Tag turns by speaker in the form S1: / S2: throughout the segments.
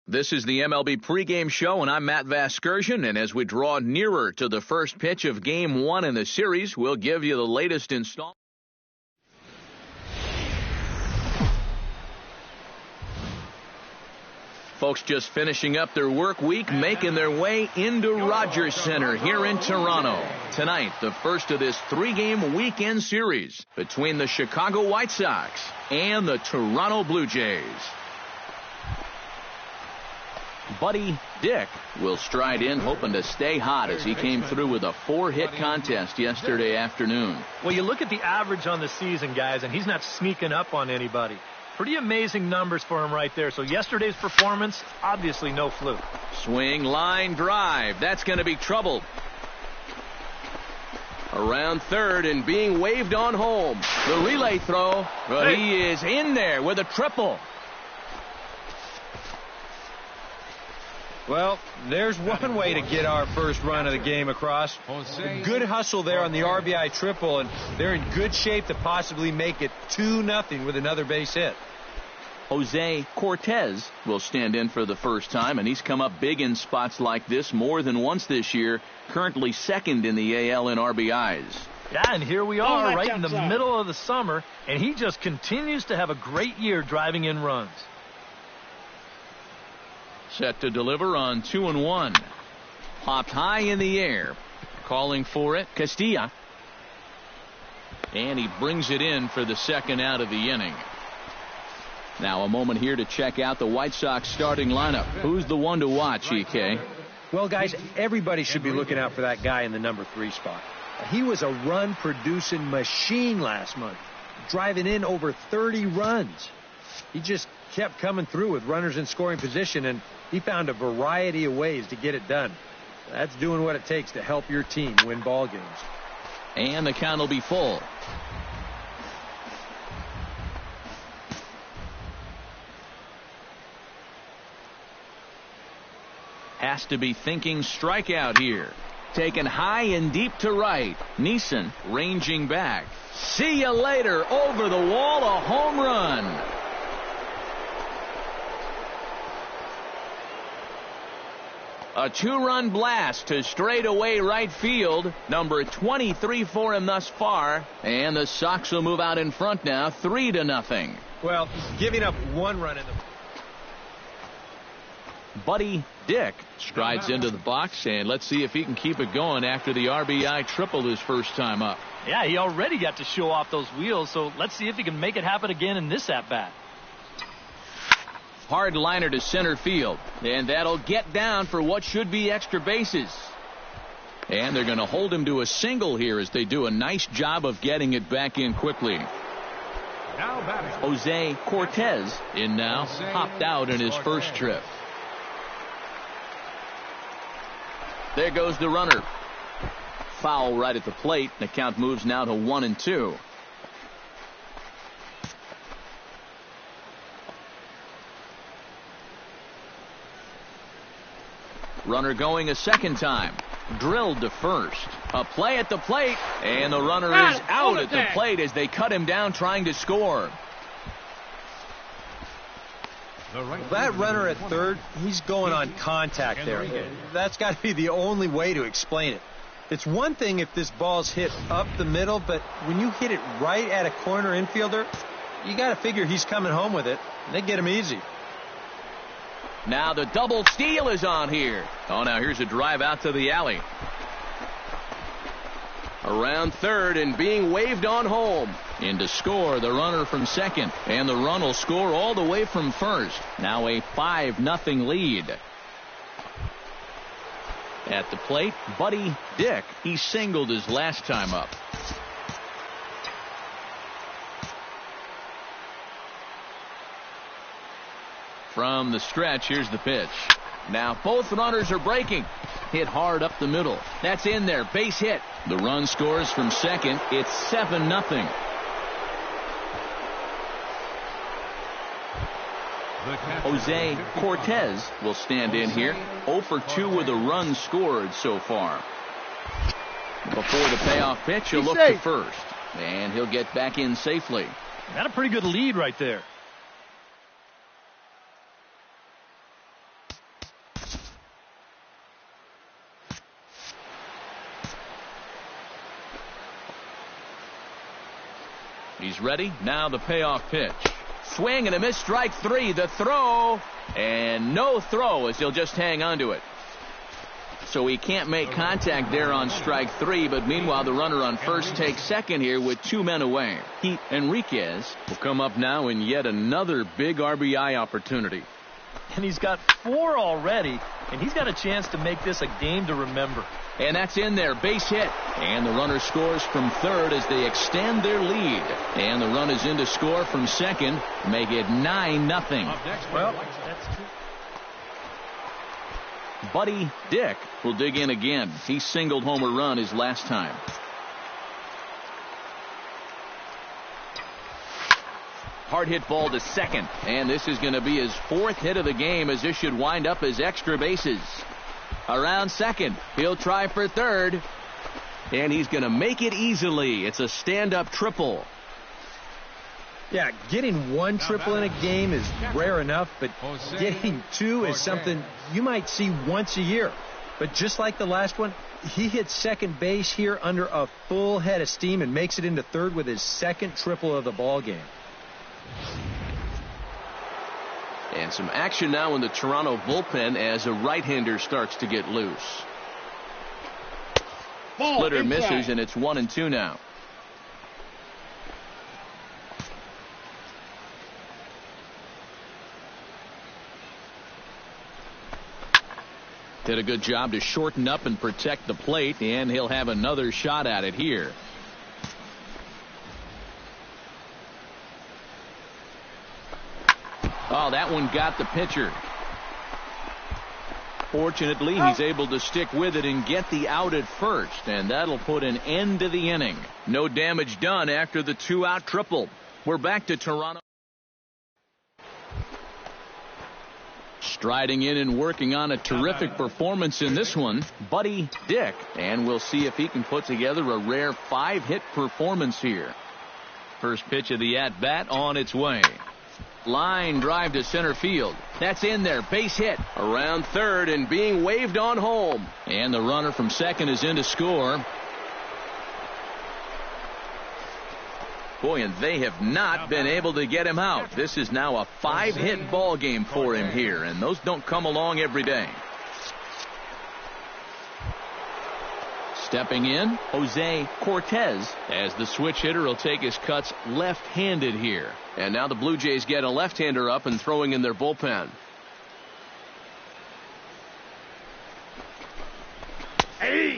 S1: This is the MLB pregame show, and I'm Matt Vasgersian, and as we draw nearer to the first pitch of Game 1 in the series, we'll give you the latest installment. Folks just finishing up their work week, making their way into Rogers Center here in Toronto. Tonight, the first of this three-game weekend series between the Chicago White Sox and the Toronto Blue Jays. Buddy Dick will stride in, hoping to stay hot as he came through with a 4-hit contest yesterday afternoon.
S2: Well, you look at the average on the season, guys, and he's not sneaking up on anybody. Pretty amazing numbers for him right there. So yesterday's performance, obviously no fluke.
S1: Swing, line, drive. That's going to be trouble. Around third and being waved on home. The relay throw, but he is in there with a triple.
S3: Well, there's one way to get our first run of the game across. Good hustle there on the RBI triple, and they're in good shape to possibly make it 2-0 with another base hit.
S1: Jose Cortez will stand in for the first time, and he's come up big in spots like this more than once this year, currently second in the AL in RBIs.
S2: Yeah, and here we are right in the middle of the summer, and he just continues to have a great year driving in runs.
S1: Set to deliver on 2-1. Popped high in the air. Calling for it, Castilla. And he brings it in for the second out of the inning. Now a moment here to check out the White Sox starting lineup. Who's the one to watch, EK?
S3: Well, guys, everybody should be looking out for that guy in the number 3 spot. He was a run-producing machine last month, driving in over 30 runs. He just kept coming through with runners in scoring position, and he found a variety of ways to get it done. That's doing what it takes to help your team win ball games.
S1: And the count will be full. Has to be thinking strikeout here. Taken high and deep to right. Neeson ranging back. See you later. Over the wall, a home run. A 2-run blast to straightaway right field. Number 23 for him thus far. And the Sox will move out in front now, 3-0.
S3: Well, giving up 1 run in the...
S1: Buddy Dick strides into the box, and let's see if he can keep it going after the RBI triple his first time up.
S2: Yeah, he already got to show off those wheels, so let's see if he can make it happen again in this at-bat.
S1: Hard liner to center field, and that'll get down for what should be extra bases. And they're going to hold him to a single here as they do a nice job of getting it back in quickly. Jose Cortez in now, popped out in his first trip. There goes the runner. Foul right at the plate. The count moves now to 1-2. Runner going a second time. Drilled to first. A play at the plate. And the runner is out at the plate as they cut him down trying to score.
S3: That runner at third, he's going on contact there. That's got to be the only way to explain it. It's one thing if this ball's hit up the middle, but when you hit it right at a corner infielder, you got to figure he's coming home with it. They get him easy.
S1: Now the double steal is on here. Oh, now here's a drive out to the alley. Around third and being waved on home. In to score the runner from second. And the run will score all the way from first. Now a 5-0 lead. At the plate, Buddy Dick. He singled his last time up. From the stretch, here's the pitch. Now both runners are breaking. Hit hard up the middle. That's in there. Base hit. The run scores from second. It's 7-0. Jose Cortez will stand in here. 0 for 2 with a run scored so far. Before the payoff pitch, he'll look to first. And he'll get back in safely.
S2: Got a pretty good lead right there.
S1: He's ready. Now the payoff pitch. Swing and a miss, strike three. The throw, and no throw as he'll just hang on to it. So he can't make contact there on strike three, but meanwhile the runner on first takes second here with 2 men away. Pete Enriquez will come up now in yet another big RBI opportunity.
S2: And he's got 4 already, and he's got a chance to make this a game to remember.
S1: And that's in there, base hit. And the runner scores from third as they extend their lead. And the run is in to score from second, make it 9-0.
S2: Well, that's true.
S1: Buddy Dick will dig in again. He singled home a run his last time. Hard hit ball to second. And this is going to be his 4th hit of the game, as this should wind up as extra bases. Around second, he'll try for third, and he's going to make it easily. It's a stand-up triple.
S3: Yeah, getting 1 triple in a game is rare enough, but getting 2 is something you might see once a year. But just like the last one, he hits second base here under a full head of steam and makes it into third with his 2nd triple of the ball game.
S1: And some action now in the Toronto bullpen as a right-hander starts to get loose. Splitter misses, and it's 1-2 now. Did a good job to shorten up and protect the plate, and he'll have another shot at it here. Oh, that one got the pitcher. Fortunately, he's able to stick with it and get the out at first, and that'll put an end to the inning. No damage done after the 2-out triple. We're back to Toronto. Striding in and working on a terrific performance in this one, Buddy Dick. And we'll see if he can put together a rare 5-hit performance here. First pitch of the at-bat on its way. Line drive to center field. That's in there. Base hit. Around third and being waved on home. And the runner from second is in to score. Boy, and they have not been able to get him out. This is now a 5-hit ball game for him here, and those don't come along every day. Stepping in, Jose Cortez, as the switch hitter will take his cuts left-handed here. And now the Blue Jays get a left-hander up and throwing in their bullpen.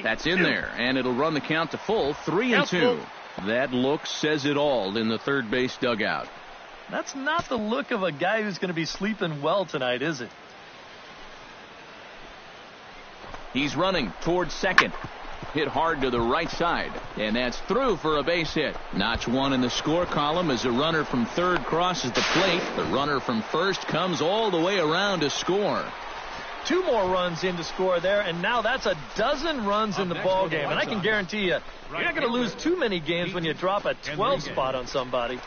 S1: That's in there, and it'll run the count to full, 3-2. That look says it all in the third base dugout.
S2: That's not the look of a guy who's going to be sleeping well tonight, is it?
S1: He's running towards second. Hit hard to the right side, and that's through for a base hit. Notch 1 in the score column as a runner from third crosses the plate. The runner from first comes all the way around to score.
S2: 2 more runs in to score there, and now that's a dozen runs in the ball game. And I can guarantee you, you're not going to lose too many games when you drop a 12 spot on somebody.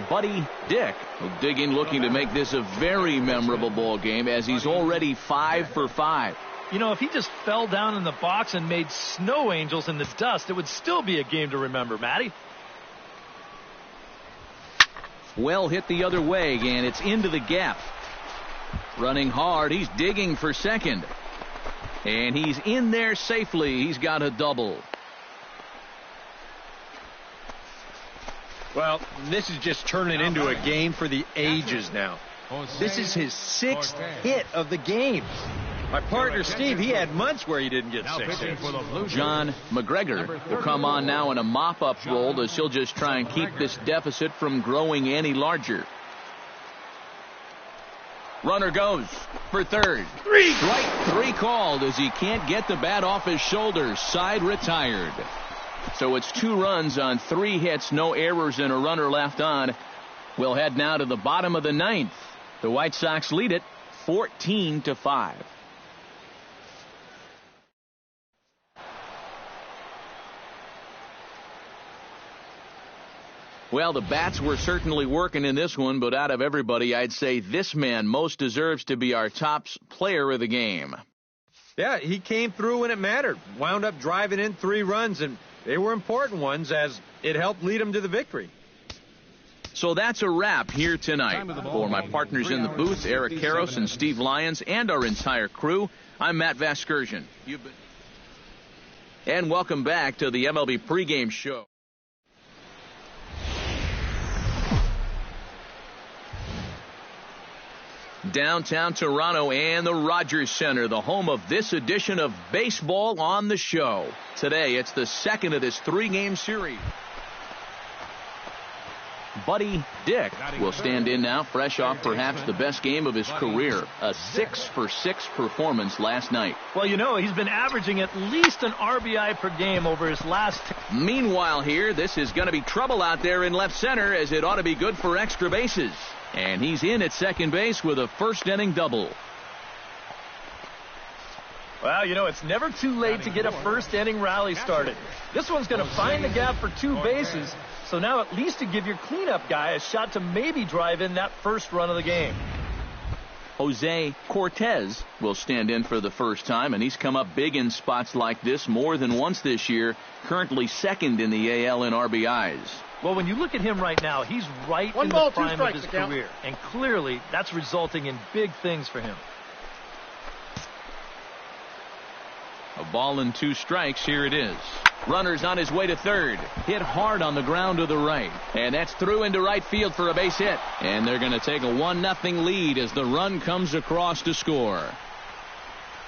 S1: Buddy Dick will dig in, looking to make this a very memorable ball game, as he's already 5 for 5.
S2: You know, if he just fell down in the box and made snow angels in the dust, it would still be a game to remember, Matty.
S1: Well hit the other way, and it's into the gap. Running hard, he's digging for second. And he's in there safely. He's got a double.
S3: Well, this is just turning into a game for the ages now. This is his 6th hit of the game. My partner, Steve, he had months where he didn't get 6 hits.
S1: John McGregor will come on now in a mop-up role, as he'll just try and keep this deficit from growing any larger.Runner goes for third. Strike 3 called as he can't get the bat off his shoulders. Side retired. So it's 2 runs on 3 hits, no errors, and a runner left on. We'll head now to the bottom of the 9th. The White Sox lead it 14-5. Well, the bats were certainly working in this one, but out of everybody, I'd say this man most deserves to be our top player of the game.
S3: Yeah, he came through when it mattered. Wound up driving in 3 runs, and they were important ones as it helped lead them to the victory.
S1: So that's a wrap here tonight. For my partners in the booth, Eric Karros and Steve Lyons, and our entire crew, I'm Matt Vasgersian. And welcome back to the MLB pregame show. Downtown Toronto and the Rogers Center, the home of this edition of Baseball on the Show. Today, it's the second of this three-game series. Buddy Dick will stand in now, fresh off perhaps the best game of his career, a 6-for-6 performance last night.
S2: Well, you know, he's been averaging at least an RBI per game over his last.
S1: Meanwhile here, this is going to be trouble out there in left center, as it ought to be good for extra bases. And he's in at second base with a first-inning double.
S2: Well, you know, it's never too late to get a first-inning rally started. This one's going to find the gap for two bases, so now at least to give your cleanup guy a shot to maybe drive in that first run of the game.
S1: Jose Cortez will stand in for the first time, and he's come up big in spots like this more than once this year, currently second in the AL in RBIs.
S2: Well, when you look at him right now, he's right in the prime of his career, and clearly that's resulting in big things for him.
S1: A ball and 2 strikes. Here it is. Runner's on his way to third. Hit hard on the ground to the right. And that's through into right field for a base hit. And they're going to take a 1-0 lead as the run comes across to score.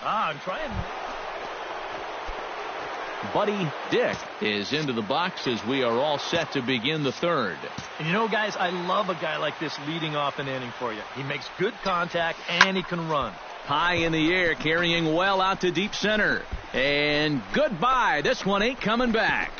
S2: I'm trying.
S1: Buddy Dick is into the box as we are all set to begin the third.
S2: And you know, guys, I love a guy like this leading off an inning for you. He makes good contact and he can run.
S1: High in the air, carrying well out to deep center. And goodbye. This one ain't coming back.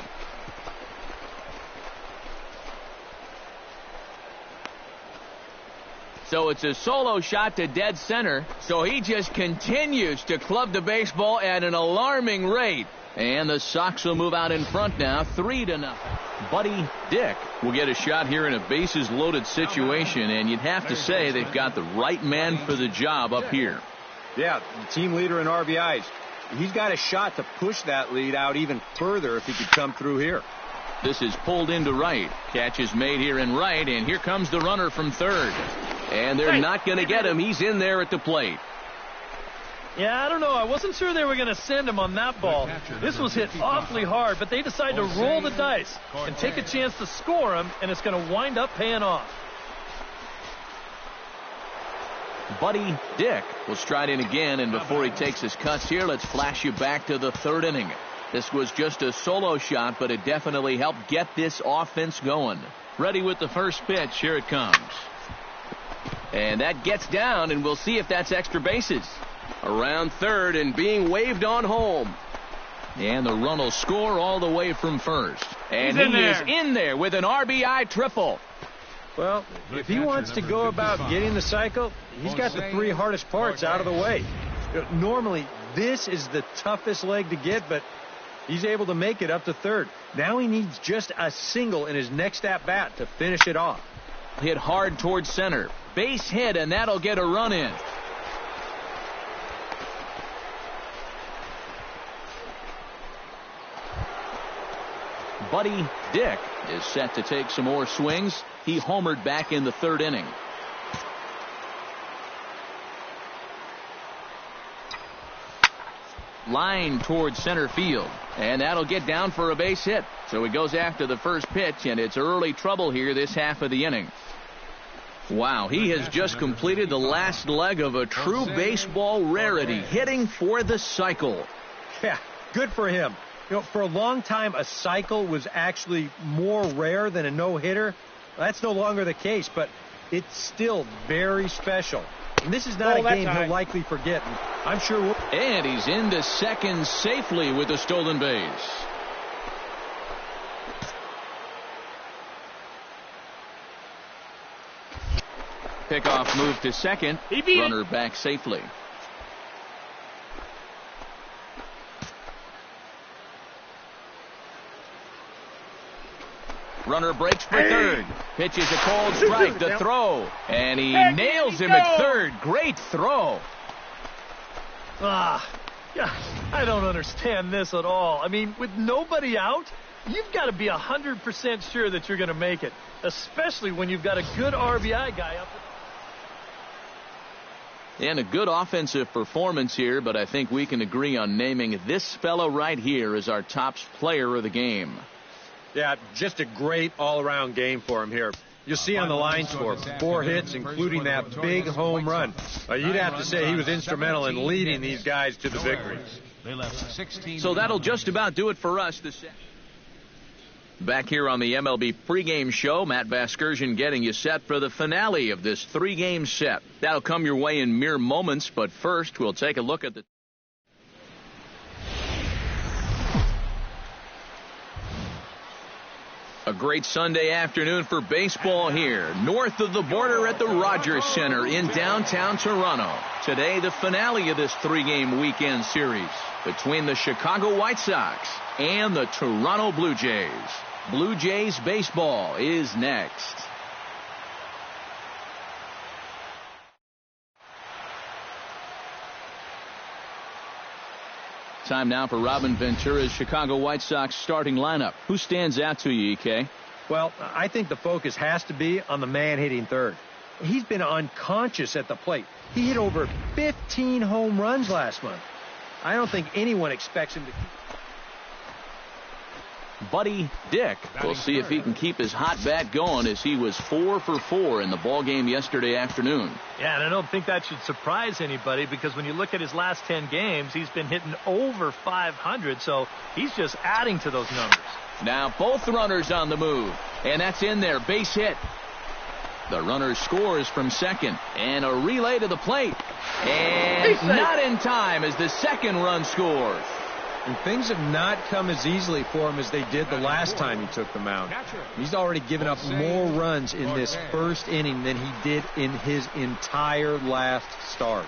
S1: So it's a solo shot to dead center. So he just continues to club the baseball at an alarming rate. And the Sox will move out in front now, 3-0. Buddy Dick will get a shot here in a bases-loaded situation, and you'd have to say they've got the right man for the job up here.
S3: Yeah, the team leader in RBIs. He's got a shot to push that lead out even further if he could come through here.
S1: This is pulled into right. Catch is made here in right, and here comes the runner from third. And they're not going to get him. He's in there at the plate.
S2: Yeah, I don't know. I wasn't sure they were going to send him on that ball. This was hit awfully hard, but they decided to roll the dice and take a chance to score him, and it's going to wind up paying off.
S1: Buddy Dick will stride in again, and before he takes his cuts here, let's flash you back to the third inning. This was just a solo shot, but it definitely helped get this offense going. Ready with the first pitch. Here it comes. And that gets down, and we'll see if that's extra bases. Around third and being waved on home. And the run will score all the way from first. And he is in there with an RBI triple.
S3: Well, if he wants to go about getting the cycle, he's got the 3 hardest parts out of the way. Normally, this is the toughest leg to get, but he's able to make it up to third. Now he needs just a single in his next at-bat to finish it off.
S1: Hit hard towards center. Base hit, and that'll get a run in. Buddy Dick is set to take some more swings. He homered back in the third inning. Line towards center field, and that'll get down for a base hit. So he goes after the first pitch, and it's early trouble here this half of the inning. Wow, he has just completed the last leg of a true baseball rarity, hitting for the cycle.
S3: Yeah, good for him. You know, for a long time, a cycle was actually more rare than a no-hitter. That's no longer the case, but it's still very special. And this is not a game he'll likely forget. I'm sure.
S1: And he's into second safely with a stolen base. Pickoff move to second. Runner back safely. Runner breaks for third. Pitches a cold strike. The throw. And he nails him at third. Great throw.
S2: Yeah, I don't understand this at all. I mean, with nobody out, you've got to be 100% sure that you're going to make it, especially when you've got a good RBI guy up.
S1: And a good offensive performance here, but I think we can agree on naming this fellow right here as our top player of the game.
S3: Yeah, just a great all-around game for him here. You'll see on the line score, 4 hits, including that big home run. You'd have to say he was instrumental in leading these guys to the victory.
S1: So that'll just about do it for us this. Back here on the MLB pregame show, Matt Vasgersian getting you set for the finale of this 3-game set. That'll come your way in mere moments, but first we'll take a look at the... A great Sunday afternoon for baseball here, north of the border at the Rogers Center in downtown Toronto. Today, the finale of this 3-game weekend series between the Chicago White Sox and the Toronto Blue Jays. Blue Jays baseball is next. Time now for Robin Ventura's Chicago White Sox starting lineup. Who stands out to you, EK?
S3: Well, I think the focus has to be on the man hitting third. He's been unconscious at the plate. He hit over 15 home runs last month. I don't think anyone expects him to keep...
S1: Buddy Dick. We'll see if he can keep his hot bat going, as he was 4 for 4 in the ballgame yesterday afternoon.
S2: Yeah, and I don't think that should surprise anybody, because when you look at his last 10 games, he's been hitting over 500, so he's just adding to those numbers.
S1: Now both runners on the move, and that's in there. Base hit. The runner scores from second, and a relay to the plate. And not in time as the second run scores.
S3: And things have not come as easily for him as they did the last time he took the mound. He's already given up more runs in this first inning than he did in his entire last start.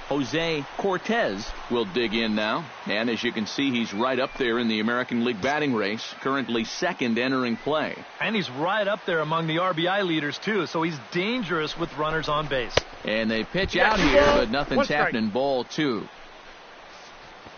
S1: Jose Cortez will dig in now. And as you can see, he's right up there in the American League batting race, currently second entering play.
S2: And he's right up there among the RBI leaders, too, so he's dangerous with runners on base.
S1: And they pitch out here, but nothing's happening. Ball 2.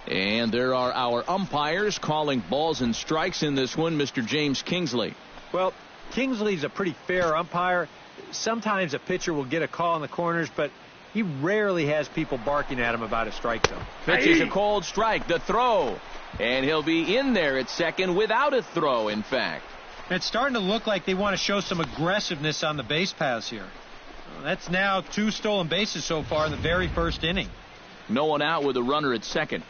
S1: And there are our umpires calling balls and strikes in this one, Mr. James Kingsley.
S3: Well, Kingsley's a pretty fair umpire. Sometimes a pitcher will get a call in the corners, but he rarely has people barking at him about a strike zone.
S1: Pitches a cold strike, the throw. And he'll be in there at second without a throw, in fact.
S3: It's starting to look like they want to show some aggressiveness on the base paths here. That's now 2 stolen bases so far in the very first inning.
S1: No one out with a runner at second.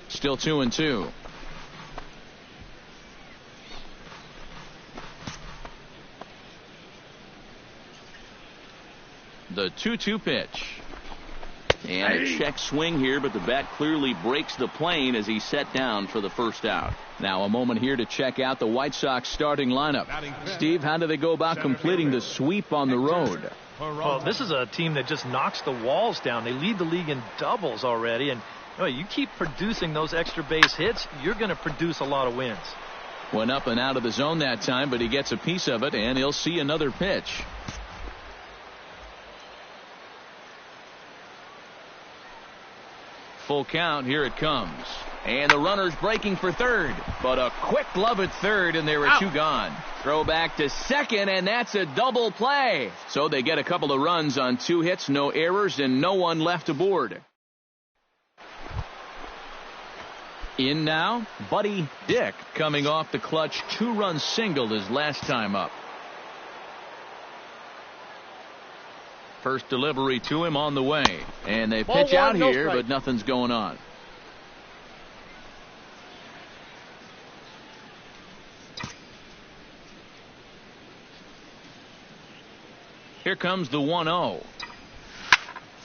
S1: Still 2-2. The 2-2 pitch. And a check swing here, but the bat clearly breaks the plane as he's set down for the first out. Now a moment here to check out the White Sox starting lineup. Steve, how do they go about completing the sweep on the road?
S2: Well, this is a team that just knocks the walls down. They lead the league in doubles already, and you keep producing those extra base hits, you're going to produce a lot of wins.
S1: Went up and out of the zone that time, but he gets a piece of it, and he'll see another pitch. Full count, here it comes. And the runner's breaking for third, but a quick glove at third, and there are 2 gone. Throw back to second, and that's a double play. So they get a couple of runs on 2 hits, no errors, and no one left aboard. In now, Buddy Dick, coming off the clutch 2-run single his last time up. First delivery to him on the way. And they pitch out here, but nothing's going on. Here comes the 1-0.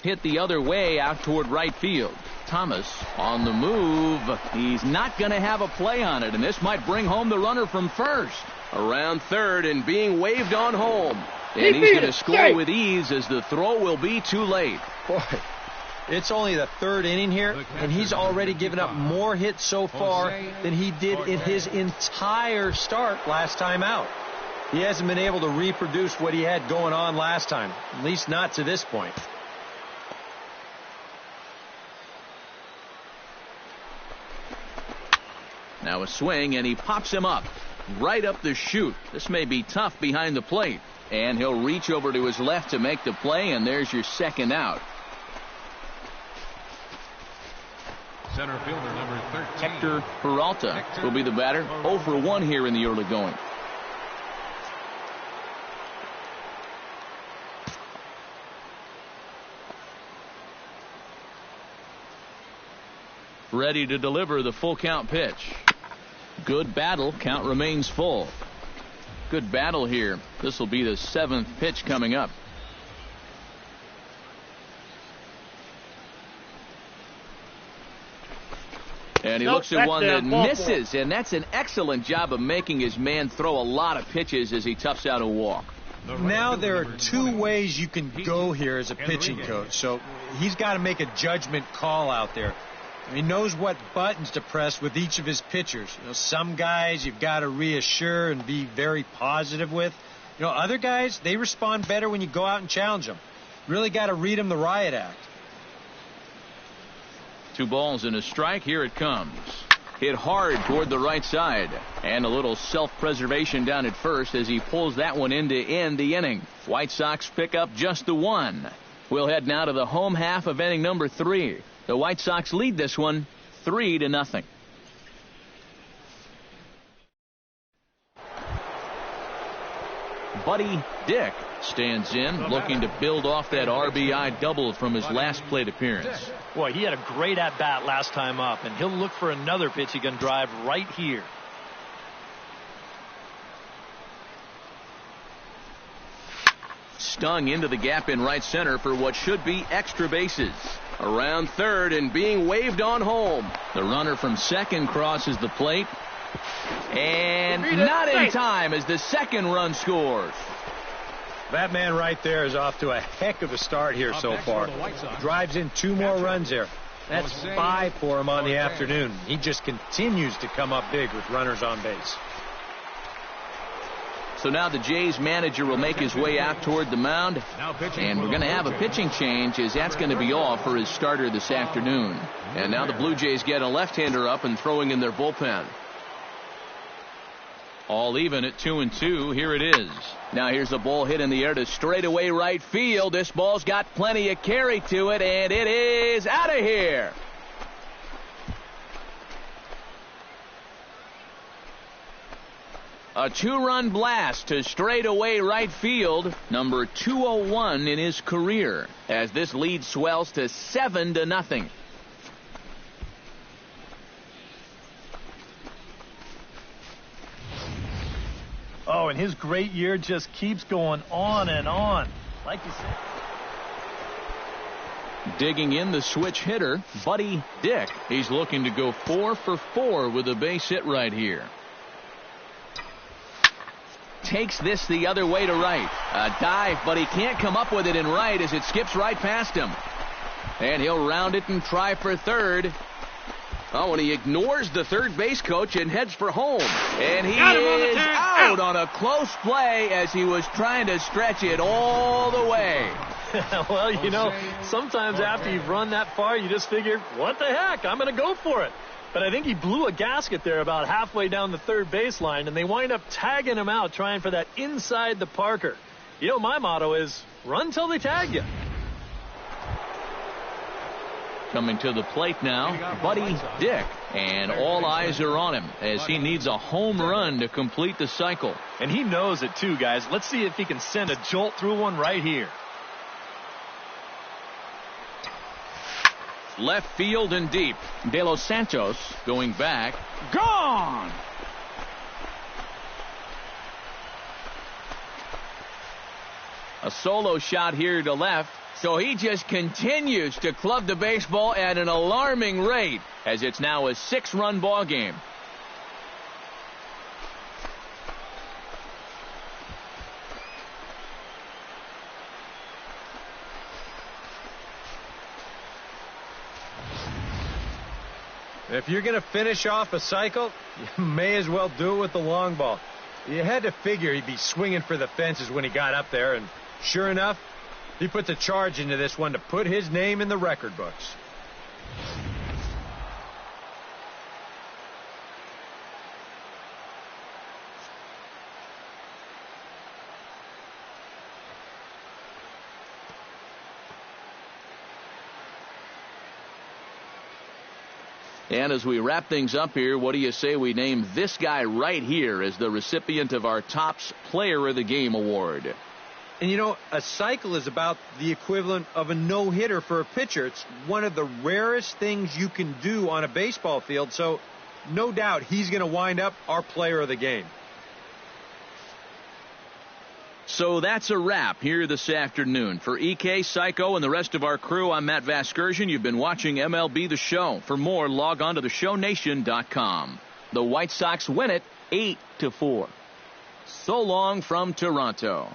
S1: Hit the other way out toward right field. Thomas on the move. He's not going to have a play on it, and this might bring home the runner from first. Around third and being waved on home. And he's going to score with ease, as the throw will be too late.
S3: Boy, it's only the 3rd inning here, and he's already given up more hits so far than he did in his entire start last time out. He hasn't been able to reproduce what he had going on last time, at least not to this point.
S1: Now a swing, and he pops him up. Right up the chute. This may be tough behind the plate. And he'll reach over to his left to make the play, and there's your second out.
S4: Center fielder number 13.
S1: Hector Peralta will be the batter. 0 for 1 here in the early going. Ready to deliver the full count pitch. Good battle. Count remains full. Good battle here. This will be the 7th pitch coming up. And he looks at one that misses, and that's an excellent job of making his man throw a lot of pitches as he toughs out a walk.
S3: Now there are 2 ways you can go here as a pitching coach, so he's got to make a judgment call out there. He knows what buttons to press with each of his pitchers. Some guys you've got to reassure and be very positive with. Other guys, they respond better when you go out and challenge them. Really got to read them the riot act.
S1: 2 balls and a strike. Here it comes. Hit hard toward the right side. And a little self-preservation down at first as he pulls that one in to end the inning. White Sox pick up just the 1. We'll head now to the home half of inning number 3. The White Sox lead this one 3-0. Buddy Dick stands in, looking to build off that RBI double from his last plate appearance.
S2: Boy, he had a great at-bat last time up, and he'll look for another pitch he can drive right here.
S1: Stung into the gap in right center for what should be extra bases. Around third and being waved on home. The runner from second crosses the plate. And not in time as the second run scores.
S3: That man right there is off to a heck of a start here so far. Drives in 2 more runs there. That's 5 for him on the afternoon. He just continues to come up big with runners on base.
S1: So now the Jays manager will make his way out toward the mound. And we're going to have a pitching change as that's going to be all for his starter this afternoon. And now the Blue Jays get a left-hander up and throwing in their bullpen. All even at 2-2. Here it is. Now here's a ball hit in the air to straightaway right field. This ball's got plenty of carry to it, and it is out of here. A 2-run blast to straightaway right field, number 201 in his career, as this lead swells to 7-0.
S2: Oh, and his great year just keeps going on and on. Like you said.
S1: Digging in the switch hitter, Buddy Dick. He's looking to go 4 for 4 with a base hit right here. Takes this the other way to right. A dive, but he can't come up with it in right as it skips right past him. And he'll round it and try for third. Oh, and he ignores the third base coach and heads for home. And he is out on a close play as he was trying to stretch it all the way.
S2: Well, sometimes after you've run that far, you just figure, what the heck, I'm going to go for it. But I think he blew a gasket there about halfway down the third baseline, and they wind up tagging him out, trying for that inside the Parker. My motto is, run till they tag you.
S1: Coming to the plate now, Buddy Dick, and all eyes are on him as he needs a home run to complete the cycle.
S2: And he knows it too, guys. Let's see if he can send a jolt through one right here.
S1: Left field and deep. De Los Santos going back. Gone! A solo shot here to left. So he just continues to club the baseball at an alarming rate as it's now a 6-run ball game.
S3: If you're going to finish off a cycle, you may as well do it with the long ball. You had to figure he'd be swinging for the fences when he got up there, and sure enough, he put the charge into this one to put his name in the record books.
S1: And as we wrap things up here, what do you say we name this guy right here as the recipient of our Topps Player of the Game award?
S3: And, you know, a cycle is about the equivalent of a no-hitter for a pitcher. It's one of the rarest things you can do on a baseball field, so no doubt he's going to wind up our Player of the Game.
S1: So that's a wrap here this afternoon. For EK, Psycho, and the rest of our crew, I'm Matt Vasgersian. You've been watching MLB The Show. For more, log on to theshownation.com. The White Sox win it 8-4. So long from Toronto.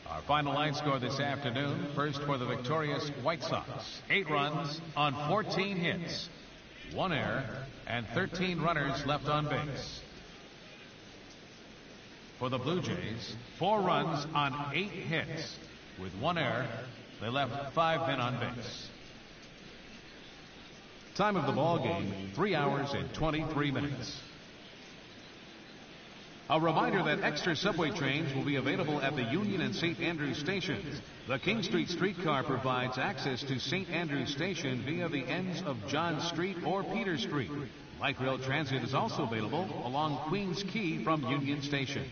S4: Our final line score this afternoon. First for the victorious White Sox. 8 runs on 14 hits. 1 error and 13 runners left on base. For the Blue Jays, 4 runs on 8 hits. With 1 error, they left 5 men on base. Time of the ball game, 3 hours and 23 minutes. A reminder that extra subway trains will be available at the Union and St. Andrews stations. The King Street streetcar provides access to St. Andrews Station via the ends of John Street or Peter Street. Light rail transit is also available along Queens Quay from Union Station.